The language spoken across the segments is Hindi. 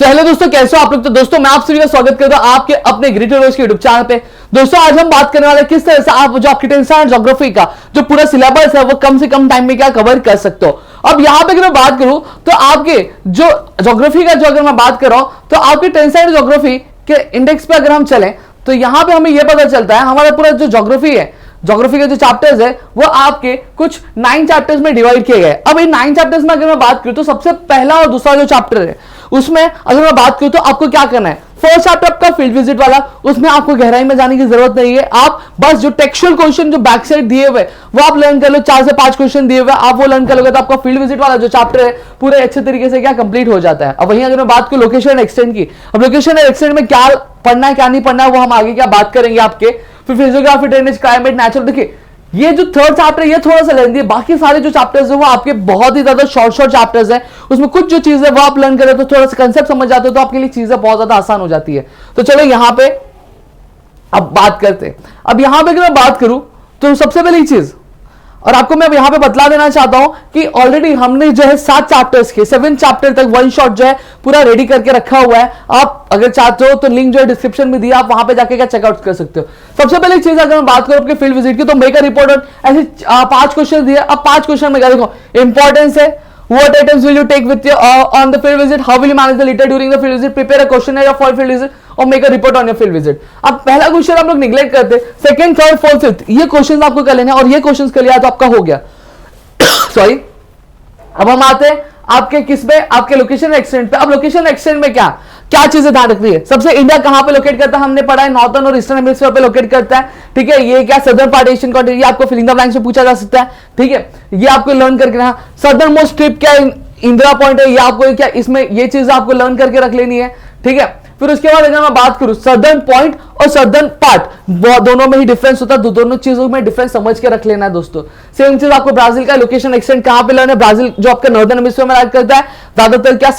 सो हेलो दोस्तों, कैसे हो आप लोग। तो दोस्तों मैं आप सभी का स्वागत करता हूं आपके अपने ग्रेट के यूट्यूब चैनल पे। दोस्तों आज हम बात करने वाले हैं किस तरह से आप जो आपकी टेंस एंड ज्योग्राफी का जो पूरा सिलेबस है वो कम से कम टाइम में क्या कवर कर सकते हो। अब यहां पे अगर मैं बात करूं तो आपके जो ज्योग्राफी का जो अगर मैं बात कर रहा हूं तो आपकी टेंस एंड ज्योग्राफी के इंडेक्स पे अगर हम चलें तो यहां पे हमें यह पता चलता है हमारा पूरा जो ज्योग्राफी है, ज्योग्राफी के जो चैप्टर्स है वो आपके कुछ 9 चैप्टर्स में डिवाइड किए गए। अब इन 9 चैप्टर्स में अगर मैं बात करूं तो सबसे पहला और दूसरा जो चैप्टर है उसमें अगर मैं बात करूं तो आपको क्या करना है। फर्स्ट चैप्टर आपका फील्ड विजिट वाला, उसमें आपको गहराई में जाने की जरूरत नहीं है। आप बस जो टेक्सचुअल क्वेश्चन जो बैक साइड दिए हुए वो आप लर्न कर लो। 4 से 5 क्वेश्चन दिए हुए आप वो लर्न कर लोगे तो आपका फील्ड विजिट वाला जो चैप्टर है पूरे अच्छे तरीके से क्या कंप्लीट हो जाता है। अब वहीं अगर मैं बात करूं लोकेशन एक्सटेंड की, अब लोकेशन एक्सटेंड में क्या पढ़ना है क्या नहीं पढ़ना है वो हम आगे क्या बात करेंगे आपके। फिर फिजियोग्राफी, ड्रेनेज, क्लाइमेट, नेचुरल। देखिए ये जो थर्ड चैप्टर ये थोड़ा सा लेंदी है, बाकी सारे जो चैप्टर्स है वो आपके बहुत ही ज्यादा शॉर्ट चैप्टर्स है। उसमें कुछ जो चीजें वो आप लर्न करें तो थोड़ा सा कंसेप्ट समझ जाते हो तो आपके लिए चीजें बहुत ज्यादा आसान हो जाती है। तो चलो यहां पे अब बात करते हैं। अब यहां पे अगर मैं बात करूं तो सबसे पहली चीज और आपको मैं यहां पे बतला देना चाहता हूं कि ऑलरेडी हमने जो है 7 चैप्टर्स के 7 चैप्टर तक वन शॉट जो है पूरा रेडी करके रखा हुआ है। आप अगर चाहते हो तो लिंक जो है डिस्क्रिप्शन में दिया, आप वहां पे जाके क्या चेकआउट कर सकते हो। सबसे पहले चीज अगर मैं बात करूं आपके फील्ड विजिट की तो मेक अ रिपोर्ट ऑन, ऐसे 5 क्वेश्चन दिए। अब 5 क्वेश्चन में क्या देखो इंपॉर्टेंस है, what items will you take with you on the field visit, how will you manage the litter during the field visit, prepare a questionnaire for field visit और make a report on your field visit. अब पहला क्वेश्चन हम लोग निगलेक्ट करते, सेकंड, थर्ड, फोर्थ, फिफ्थ ये क्वेश्चंस आपको कर लेने और ये क्वेश्चंस कर लिया तो आपका हो गया। सॉरी, अब हम आते हैं आपके किस पे, आपके लोकेशन एक्सटेंड पे। अब लोकेशन एक्सटेंड में क्या क्या चीजें ध्यान रखनी है। सबसे इंडिया कहां पे लोकेट करता है हमने पढ़ा है, नॉर्थन और ईस्टर्न हेमिस्फीयर पे लोकेट करता है। ठीक है, ये क्या सदर्न पार्ट एशियन कॉन्टिनेंट, ये आपको फिलिंग द ब्लैंक्स में पूछा जा सकता है। ठीक है, ये आपको लर्न करके रखना। सदर्न मोस्ट टिप क्या इंदिरा पॉइंट है, ये आपको क्या इसमें ये चीज आपको लर्न करके रख लेनी है। ठीक है, फिर उसके बाद अगर मैं बात करूं सदर्न पॉइंट और सदर्न पार्ट दोनों में ही डिफरेंस होता है, दोनों चीजों में डिफरेंस समझ के रख लेना है दोस्तों। सेम चीज आपको ब्राजील का लोकेशन एक्सटेंड कहां पे लेना है, ब्राजील जो आपका नॉर्दर्न हेमिस्फीयर में लाई करता है, ज्यादातर क्या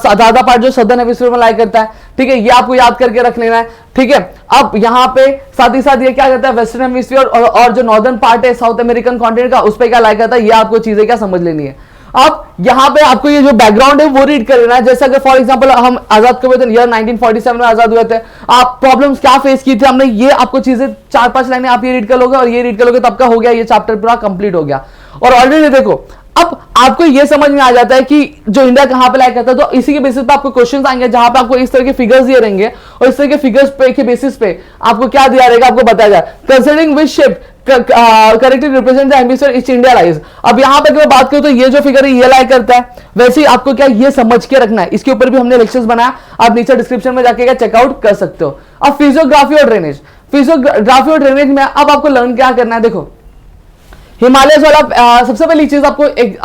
ज्यादा पार्ट जो सदर्न हेमिस्फीयर में लाई करता है। ठीक है, ये आपको याद करके रख लेना है। ठीक है, अब यहां पे साथ ही साथ ये क्या करता है वेस्टर्न हेमिस्फीयर और जो नॉर्दर्न पार्ट है साउथ अमेरिकन कॉन्टिनेंट का उस पर क्या लाई करता है, ये आपको चीजें क्या समझ लेनी है। अब यहां पे आपको ये जो बैकग्राउंड है वो रीड कर लेना है। जैसे अगर फॉर एग्जांपल हम आजाद कब हुए थे, ईयर 1947 में आजाद हुए थे, आप प्रॉब्लम्स क्या फेस की थी हमने, ये आपको चीजें 4-5 लाइनें आप ये रीड कर लोगे और ये रीड कर लोगे तो आपका हो गया, ये चैप्टर पूरा कंप्लीट हो गया। और ऑलरेडी देखो अब आपको ये समझ में आ जाता है कि जो इंडिया कहां पे लाइक करता है, तो इसी के बेसिस पे आपको क्वेश्चंस आएंगे जहां पे आपको इस तरह के फिगर्स दिए रहेंगे और इस तरह के फिगर्स पे के बेसिस पे आपको क्या दिया रहेगा आपको बताया जाए। Considering which shape correctly represent the hemisphere each India lies. अब यहां पे अगर बात करूं तो ये जो फिगर है ये लाई करता है, वैसे ही आपको क्या ये समझ के रखना है। इसके ऊपर भी हमने लेक्चर्स बनाया, आप नीचे डिस्क्रिप्शन में जाके चेकआउट कर सकते हो। अब फिजियोग्राफी और ड्रेनेज, फिजियोग्राफी और ड्रेनेज में अब आपको लर्न क्या करना है। देखो हिमालय वाला सबसे पहली चीज आपको एक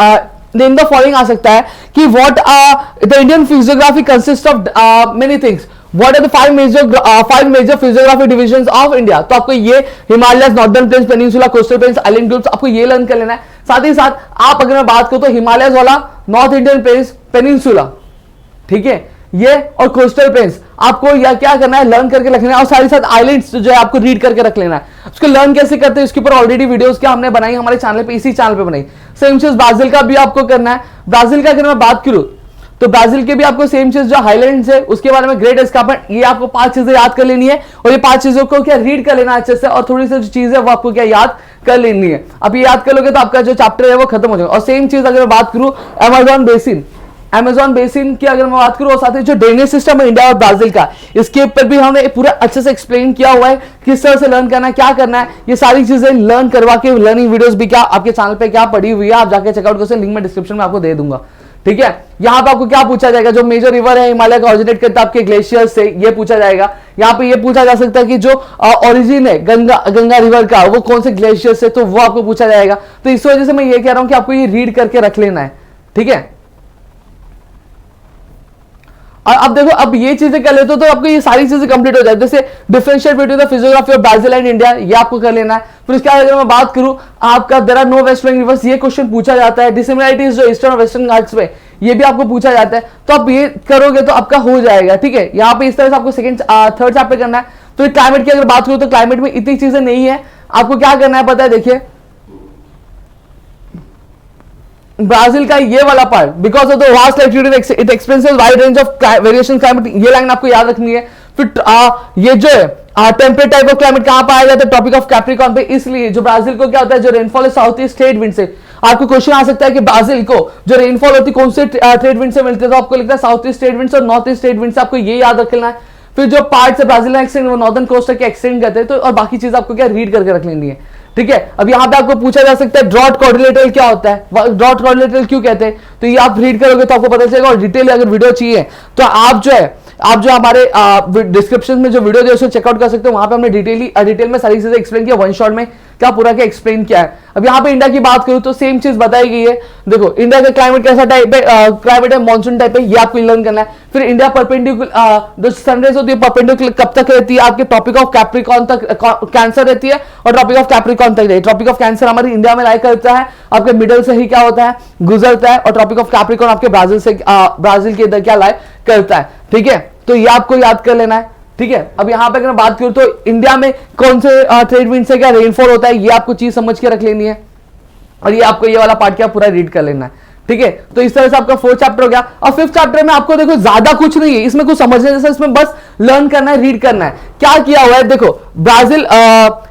नेम द फॉलोइंग आ सकता है कि what the Indian physiography consist of many things, what are the 5 major physiography divisions of India. तो आपको ये Himalaya, northern plains, peninsula, coastal plains, island groups आपको ये लर्न कर लेना है। साथ ही साथ आप अगर मैं बात करूं तो हिमालय वाला, नॉर्थ इंडियन प्लेन्स, पेनिनसुला, ठीक है, ये और कोस्टल प्लेन्स आपको या क्या करना है लर्न करके रखना है। और साथ ही साथ आइलैंड्स जो है आपको रीड करके रख लेना है। उसको लर्न कैसे करते हैं इसके ऊपर ऑलरेडी वीडियोस क्या हमने बनाई हमारे चैनल पे, इसी चैनल पे बनाई। सेम चीज ब्राजील का भी आपको करना है। ब्राजील का अगर मैं बात करूं तो ब्राजील के भी आपको सेम चीज जो हाईलैंड्स है उसके बारे में ग्रेट एस्कार्पमेंट, ये आपको 5 चीजें याद कर लेनी है और ये 5 चीजों को क्या रीड कर लेना अच्छे से और थोड़ी सी जो चीज है वो आपको क्या याद कर लेनी है। अब ये याद कर लोगे तो आपका जो चैप्टर है वो खत्म हो जाएगा। और सेम चीज अगर मैं बात करूं अमेज़न बेसिन की अगर मैं बात करूं और साथ ही जो ड्रेनेज सिस्टम है इंडिया और ब्राजील का, इसके ऊपर भी हमने पूरा अच्छे से एक्सप्लेन किया हुआ है किस तरह से लर्न करना है, क्या करना है। ये सारी चीजें लर्न करवा के लर्निंग वीडियोस भी क्या आपके चैनल पे क्या पड़ी हुई है, आप जाके चेकआउट कर सकते हैं, लिंक मैं डिस्क्रिप्शन में आपको दे दूंगा। ठीक है, यहां पे आपको क्या पूछा जाएगा, जो मेजर रिवर है हिमालय का ऑरिजिनेट करता है आपके ग्लेशियर से, ये पूछा जाएगा। यहाँ पे ये पूछा जा सकता है कि जो ओरिजिन है गंगा रिवर का वो कौन से ग्लेशियर से, तो वो आपको पूछा जाएगा। तो इस वजह से मैं ये कह रहा हूं कि आपको ये रीड करके रख लेना है। ठीक है, और अब देखो अब ये चीजें कर लेते हो तो आपको ये सारी चीजें कंप्लीट हो जाए। जैसे differentiate between the physiography of Brazil and India, ये आपको कर लेना है। फिर इसके बाद अगर मैं बात करूं आपका there are no west flowing rivers, ये क्वेश्चन पूछा जाता है। डिसिमिलरिटीज जो ईस्टर्न और वेस्टर्न घाट्स में, ये भी आपको पूछा जाता है। तो आप ये करोगे तो आपका हो जाएगा। ठीक है, यहाँ पे इस तरह से आपको थर्ड चैप्टर करना है। तो क्लाइमेट की अगर बात करूं तो क्लाइमेट में इतनी चीजें नहीं है, आपको क्या करना है पता है। देखिए ब्राजील का ये वाला part, because of the vast latitude it experiences wide range of variation climate, ये लाइन आपको याद रखनी है। फिर ये जो है टेम्परेट टाइप ऑफ क्लाइमेट कहां पाया जाता है, टॉपिक ऑफ कैप्रिकॉर्न पे, इसलिए जो ब्राजील को क्या होता है, जो रेनफॉल है साउथ ईस्ट ट्रेड विंड से। आपको क्वेश्चन आ सकता है कि ब्राजील को जो रेनफॉल होती है कौन से ट्रेड विंड से मिलते हैं, तो आपको लिखता है साउथ ईस्ट ट्रेड विंड से और नॉर्थ ईस्ट ट्रेड विंड से, आपको ये याद रखना है। फिर जो पार्ट से ब्राजील एक्सटेंड वो नॉर्दर्न कोस्ट तक एक्सटेंड करते हैं, तो और बाकी चीज आपको क्या रीड करके रख लेनी है, ठीक है। अब यहाँ पे आपको पूछा जा सकता है ड्रॉट कोऑर्डिनेटर क्या होता है, ड्रॉट कोऑर्डिनेटर क्यों कहते हैं, तो ये आप रीड करोगे तो आपको पता चलेगा। और डिटेल अगर वीडियो चाहिए तो आप जो हमारे डिस्क्रिप्शन में जो वीडियो है उसको चेकआउट कर सकते हो, वहां पे हमने डिटेल में सारी चीजें एक्सप्लेन किया, वन शॉट में क्या पूरा क्या एक्सप्लेन किया है। अब यहाँ पे इंडिया की बात करूं तो सेम चीज बताई गई है। देखो इंडिया का क्लाइमेट कैसा टाइप है, क्लाइमेट है मॉनसून टाइप है, ये आपको लर्न करना है। फिर इंडिया परपेंडिकुलर जो सनराइज होती है परपेंडिकुलर कब तक रहती है, आपके ट्रॉपिक ऑफ कैप्रिकॉर्न तक कैंसर रहती है और ट्रॉपिक ऑफ कैप्रिकॉर्न तक रहती है। ट्रॉपिक ऑफ कैंसर हमारी इंडिया में लाई करता है, आपके मिडल से ही क्या होता है गुजरता है, और ट्रॉपिक ऑफ कैप्रिकॉर्न आपके ब्राजील के इधर क्या लाई करता है, ठीक है। तो ये आपको याद कर लेना है, ठीक है। अब यहां पे अगर मैं बात करूं तो इंडिया में कौन से ट्रेड विंड से क्या रेनफॉल होता है, ये आपको चीज समझ के रख लेनी है, और ये आपको ये वाला पार्ट क्या पूरा रीड कर लेना है, ठीक है। तो इस तरह से आपका 4th चैप्टर हो गया। और 5th चैप्टर में आपको देखो ज्यादा कुछ नहीं है इसमें, कुछ समझने जैसा, इसमें बस लर्न करना है, रीड करना है। क्या किया हुआ है देखो, Brazil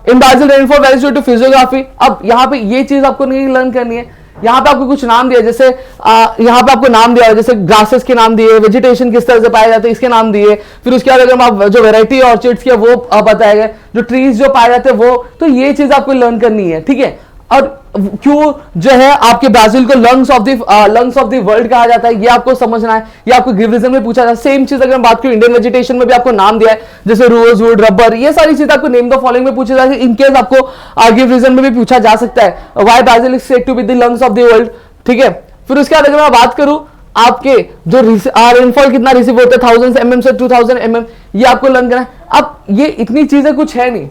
in Brazil rainfall varies due to physiography. अब यहाँ पे ये चीज आपको नहीं लर्न करनी है, यहाँ पे आपको कुछ नाम दिया, जैसे यहाँ पे आपको नाम दिया है, जैसे ग्रासेस के नाम दिए, वेजिटेशन किस तरह से पाए जाते हैं इसके नाम दिए। फिर उसके बाद अगर आप जो वेराइटी ऑर्चिड्स के वो बताया गया, जो ट्रीज जो पाए जाते हैं वो, तो ये चीज आपको लर्न करनी है, ठीक है। और क्यों जो है आपके ब्राजील को लंग्स ऑफ द वर्ल्ड कहा जाता है, ये आपको समझना है, ये आपको गिवरिज्म में पूछा जाता है। सेम चीज अगर मैं बात करूं इंडियन वेजिटेशन में भी आपको नाम दिया है, जैसे रोजवुड, रबर, ये सारी चीज आपको नेम द फॉलोइंग में पूछा जाता है। इनकेस आपको गिवरिज्म में भी पूछा जा सकता है, why Brazil is said to be the lungs of the world, ठीक है। फिर उसके बाद अगर मैं बात करूं आपके जो रेनफॉल कितना रिसीव होता है 1000 mm से 2000 mm, ये आपको लर्न करना है। अब ये इतनी चीजें कुछ है नहीं,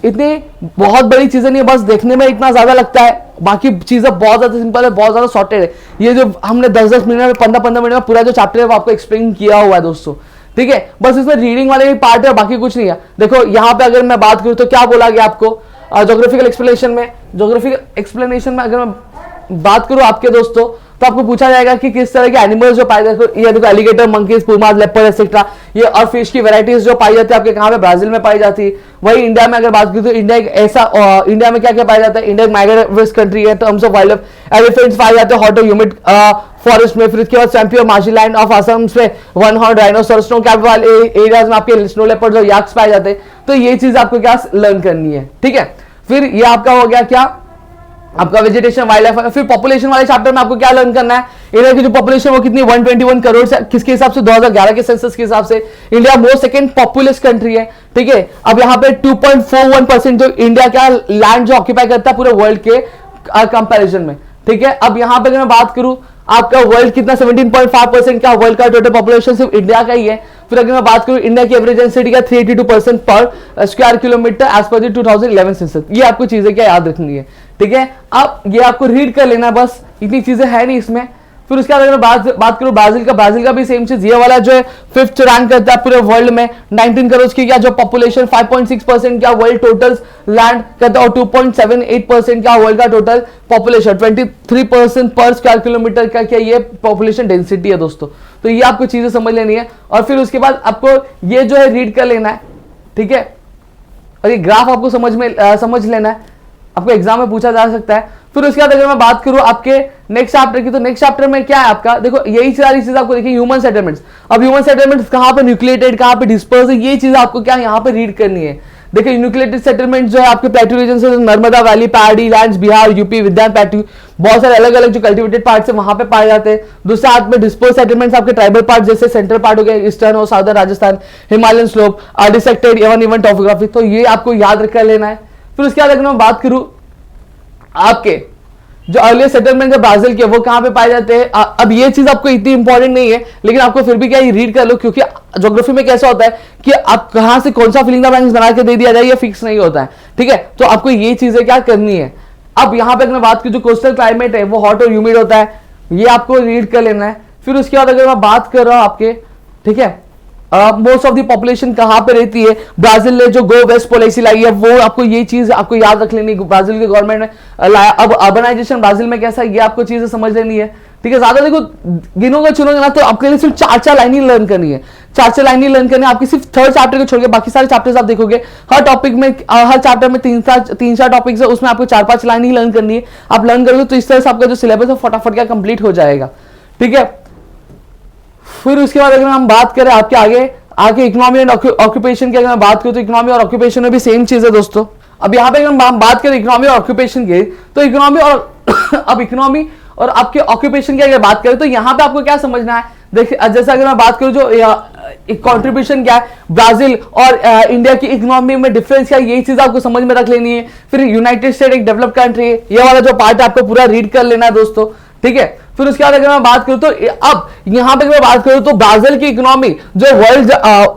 इतनी बहुत बड़ी चीजें नहीं है, बस देखने में इतना ज्यादा लगता है, बाकी चीजें बहुत ज्यादा सिंपल है, बहुत ज्यादा सॉर्टेड है। ये जो हमने 10-10 मिनट में 15-15 मिनट में पूरा जो चैप्टर है वो आपको एक्सप्लेन किया हुआ है दोस्तों, ठीक है। बस इसमें रीडिंग वाले पार्ट है, बाकी कुछ नहीं है। देखो यहाँ पे अगर मैं बात करूं तो क्या बोला गया आपको ज्योग्राफिकल एक्सप्लेनेशन में अगर मैं बात करूं आपके दोस्तों, तो आपको पूछा जाएगा कि किस तरह के एनिमल्स जो पाए जाते हैं, ये देखो एलिगेटर, मंकीज, पुमाज, लेपर्ड एक्सेट्रा, ये और फिश की वैरायटीज जो पाई जाती है आपके कहां पे, ब्राजील में पाई जाती है। वही इंडिया में अगर बात करें तो इंडिया एक ऐसा इंडिया में क्या क्या पाया जाता है, इंडिया एक माइग्रेटरी कंट्री है terms of wild life. Elephants पाए जाते हैं हॉट और ह्यूमिड फॉरेस्ट में। फिर इसके बाद सैम्पी और मार्शी लैंड ऑफ असम में one horn rhinoceros, snow cap वाले एरियाज में आपके स्नो लेपर्ड्स और याक्स पाए जाते हैं। तो ये चीज आपको क्या लर्न करनी है, ठीक है। फिर ये आपका हो गया क्या, आपका वेजिटेशन, वाइल्ड लाइफ। फिर पॉपुलेशन वाले चैप्टर में आपको क्या लर्न करना है, इंडिया की जो पॉपुलेशन वो कितनी 121 करोड़ से, किसके हिसाब से 2011 के सेंसस के हिसाब से India most second populace country है, ठीक है। अब यहाँ पे 2.41% जो इंडिया का लैंड जो ऑक्यूपाई करता है पूरे वर्ल्ड के कंपैरिजन में, ठीक है। अब यहाँ पे अगर मैं बात करूं आपका वर्ल्ड कितना 17.5% का वर्ल्ड का टोटल पॉपुलेशन सिर्फ इंडिया का ही है। फिर अगर मैं बात करूं इंडिया की एवरेज डेंसिटी का 382% पर square kilometre as per the 2011 census. ये आपको चीजें क्या याद रखनी है, ठीक है। अब ये आपको रीड कर लेना, बस इतनी चीजें है नहीं इसमें। फिर उसके बाद अगर बात करूं ब्राजील का भी सेम चीज, ये वाला जो है 5th रैंक करता है पूरे वर्ल्ड में, 19 करोड़ की क्या जो पॉपुलेशन, 5.6% क्या वर्ल्ड टोटल लैंड करता है, और 2.78% क्या वर्ल्ड का टोटल पॉपुलेशन, 23% पर स्क्वायर किलोमीटर का क्या ये पॉपुलेशन डेंसिटी है दोस्तों। तो ये आपको चीजें समझ लेनी है, और फिर उसके बाद आपको ये जो है रीड कर लेना है, ठीक है। और ये ग्राफ आपको समझ लेना है, आपको एग्जाम में पूछा जा सकता है। फिर उसके बाद अगर मैं बात करूं आपके नेक्स्ट चैप्टर की, तो नेक्स्ट चैप्टर में क्या है आपका, देखो यही सारी चीज आपको देखिए, ह्यूमन सेटलमेंट्स। अब ह्यूमन सेटलमेंट्स कहां पे न्यूक्लिएटेड, कहां पे डिस्पर्स है, ये चीज आपको क्या यहाँ पे रीड करनी है। देखिए न्यूक्लिएटेड सेटलमेंट जो है आपके प्लेटू रीजन से, नर्मदा वैली, पहाड़ी लैंड्स, बिहार, यूपी, विद्यान प्लेटू, बहुत सारे अलग अलग जो कल्टिवेटेड पार्ट्स है वहां पे पाए जाते हैं। दूसरे हाथ में डिस्पर्स सेटलमेंट्स आपके ट्राइबल पार्ट, जैसे सेंट्रल पार्ट हो गया, ईस्टर्न और southern Rajasthan, Himalayan slope, dissected even topography, तो ये आपको याद रख लेना है। फिर उसके बाद अगर मैं बात करूं आपके जो अर्लियर सेटलमेंट है ब्राजील के, वो कहां पे पाए जाते हैं। अब ये चीज आपको इतनी इंपॉर्टेंट नहीं है, लेकिन आपको फिर भी क्या ये रीड कर लो, क्योंकि ज्योग्राफी में कैसा होता है कि आप कहां से कौन सा फिलिंग द ब्लैंक्स बना के दे दिया जाए ये फिक्स नहीं होता है, ठीक है। तो आपको ये चीजें क्या करनी है। अब यहां पे अगर बात की जो कोस्टल क्लाइमेट है वो हॉट और ह्यूमिड होता है, ये आपको रीड कर लेना है। फिर उसके बाद अगर मैं बात कर रहा हूं आपके, ठीक है, मोस्ट ऑफ द पॉपुलेशन कहां पे रहती है। ब्राजील ने जो गो वेस्ट पॉलिसी लाई है वो आपको ये चीज आपको याद रख लेनी है, ब्राजील की गवर्नमेंट ने लाया। अब अर्बनाइजेशन ब्राजील में कैसा है ये आपको चीजें समझ लेनी है, ठीक है। ज्यादा देखो गिनोगे चुनोगे ना तो आपके लिए सिर्फ 4 लाइन ही लर्न करनी है, 4 लाइन ही लर्न करनी है आपकी, सिर्फ थर्ड चैप्टर को छोड़ के बाकी सारे चैप्टर्स आप देखोगे हर टॉपिक में, हर चैप्टर में 3-4 टॉपिक्स है, उसमें आपको 4-5 लाइन ही लर्न करनी है। आप लर्न करोगे तो इस तरह से आपका जो सिलेबस है फटाफट क्या कंप्लीट हो जाएगा, ठीक है। फिर उसके बाद अगर हम बात करें आपके आगे इकोनॉमी एंड ऑक्यूपेशन की, अगर मैं बात करूं तो इकोनॉमी और ऑक्यूपेशन में भी सेम चीज है दोस्तों। अब यहाँ पे अगर हम बात करें इकोनॉमी और ऑक्यूपेशन की, तो इकोनॉमी और अब इकोनॉमी और आपके ऑक्यूपेशन की अगर बात करें तो यहाँ पे आपको क्या समझना है, देखिए जैसे अगर मैं बात करूं जो कंट्रीब्यूशन क्या है ब्राजील और इंडिया की इकोनॉमी में डिफरेंस क्या है, यही चीज आपको समझ में रख लेनी है। फिर यूनाइटेड स्टेट एक डेवलप कंट्री है, ये वाला जो पार्ट है आपको पूरा रीड कर लेना है दोस्तों, ठीक है। फिर उसके बाद अगर मैं बात करूं तो अब यहां पे मैं बात करूं तो ब्राजील की इकोनॉमी जो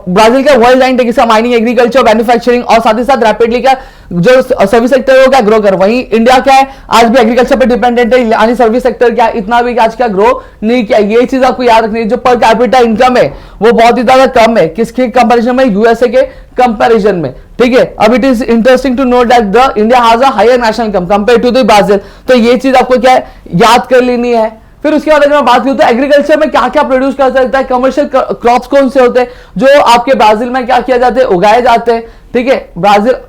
ब्राजील का world line take mining, agriculture, manufacturing और साथ ही साथ रैपिडली क्या जो सर्विस सेक्टर है वो क्या ग्रो कर, वहीं इंडिया क्या है आज भी एग्रीकल्चर पे डिपेंडेंट है, यानी सर्विस सेक्टर क्या इतना भी आज क्या ग्रो नहीं किया। ये चीज आपको याद रखनी है। जो पर कैपिटा इनकम है वो बहुत ही ज्यादा कम है, किसके कंपैरिजन में, यूएसए के कंपैरिजन में, ठीक है। अब it is interesting to note that the India has a higher national income compare to the Brazil, तो ये चीज आपको क्या है याद कर लेनी है। फिर उसके बाद अगर मैं बात करूं तो एग्रीकल्चर में क्या क्या प्रोड्यूस कर सकता है, कमर्शियल क्रॉप्स कौन से होते हैं जो आपके ब्राजील में क्या किया जाते हैं, उगाए जाते हैं, ठीक है।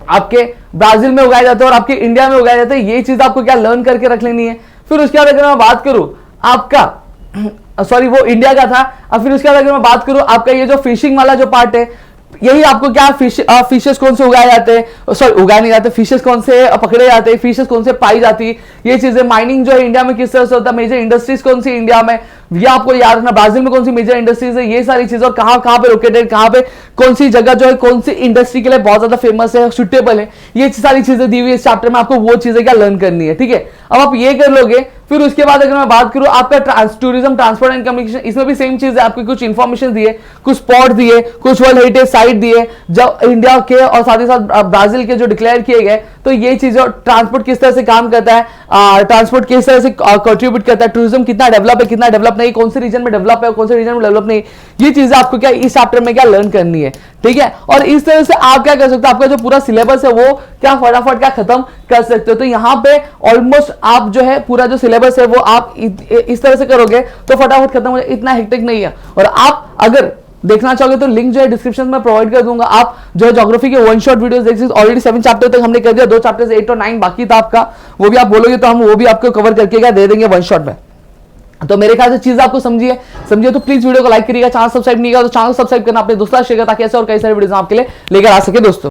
आपके ब्राजील में उगाए जाते हैं और आपके इंडिया में उगाए जाते हैं, ये चीज आपको क्या लर्न करके रख लेनी है। फिर उसके बाद अगर मैं बात करूं आपका सॉरी वो इंडिया का था। अब फिर उसके बाद अगर मैं बात करूं आपका ये जो फिशिंग वाला जो पार्ट है, यही आपको क्या फिशेस कौन से उगाए जाते हैं, सॉरी उगाए नहीं जाते, फिशेस कौन से पकड़े जाते हैं, फिशेस कौन से पाई जाती है, ये चीजें। माइनिंग जो है इंडिया में किस तरह से होता है, मेजर इंडस्ट्रीज कौन सी इंडिया में, ये आपको याद रखना। ब्राजील में कौन सी मेजर इंडस्ट्रीज है, ये सारी चीजें, और कहां पे लोकेटेड, कहां पे कौन सी जगह जो है कौन सी इंडस्ट्री के लिए बहुत ज्यादा फेमस है, सुटेबल है, ये सारी चीजें दी हुई है इस चैप्टर में, आपको वो चीजें क्या लर्न करनी है, ठीक है। अब आप ये कर लोगे। फिर उसके बाद अगर मैं बात करूं आपका टूरिज्म, ट्रांसपोर्ट एंड कम्युनिकेशन, इसमें भी सेम चीज है, आपकी कुछ इंफॉर्मेशन दिए, कुछ स्पॉट दिए, कुछ वर्ल्ड हेरिटेज साइट दिए जो इंडिया के और साथ ही साथ ब्राजील के जो डिक्लेयर किए गए, तो ये चीजें ट्रांसपोर्ट किस तरह से काम करता है, ट्रांसपोर्ट किस तरह से कंट्रीब्यूट करता है, टूरिज्म कितना डेवलप है, कितना डेवलप नहीं, कौन से रीजन में डेवलप है, कौन से रीजन में डेवलप नहीं, ये चीजें आपको क्या इस चैप्टर में क्या लर्न करनी है, ठीक है। और इस तरह से आप क्या कर सकते हो, आपका जो पूरा सिलेबस है वो क्या फटाफट क्या खत्म कर सकते हो। तो यहाँ पे ऑलमोस्ट आप जो है पूरा जो सिलेबस है वो आप इस तरह से करोगे तो फटाफट खत्म हो जाए, इतना हेक्टिक नहीं है। और आप अगर देखना चाहोगे तो लिंक जो है डिस्क्रिप्शन में प्रोवाइड कर दूंगा, आप जो है ज्योग्राफी के 1 शॉट वीडियोस देख सकते। ऑलरेडी 7 चैप्टर तक हमने कर दिया, 2 चैप्टर्स 8 और 9 बाकी था आपका, वो भी आप बोलोगे तो हम वो भी आपको कवर करके क्या दे देंगे 1 शॉट में। तो मेरे ख्याल से चीज आपको समझिए तो प्लीज वीडियो को लाइक करिएगा, चैनल सब्सक्राइब नहीं किया तो चैनल सब्सक्राइब करना, अपने दोस्तों शेयर करें ताकि ऐसे और कई सारे वीडियोस आपके लिए लेकर आ सके दोस्तों।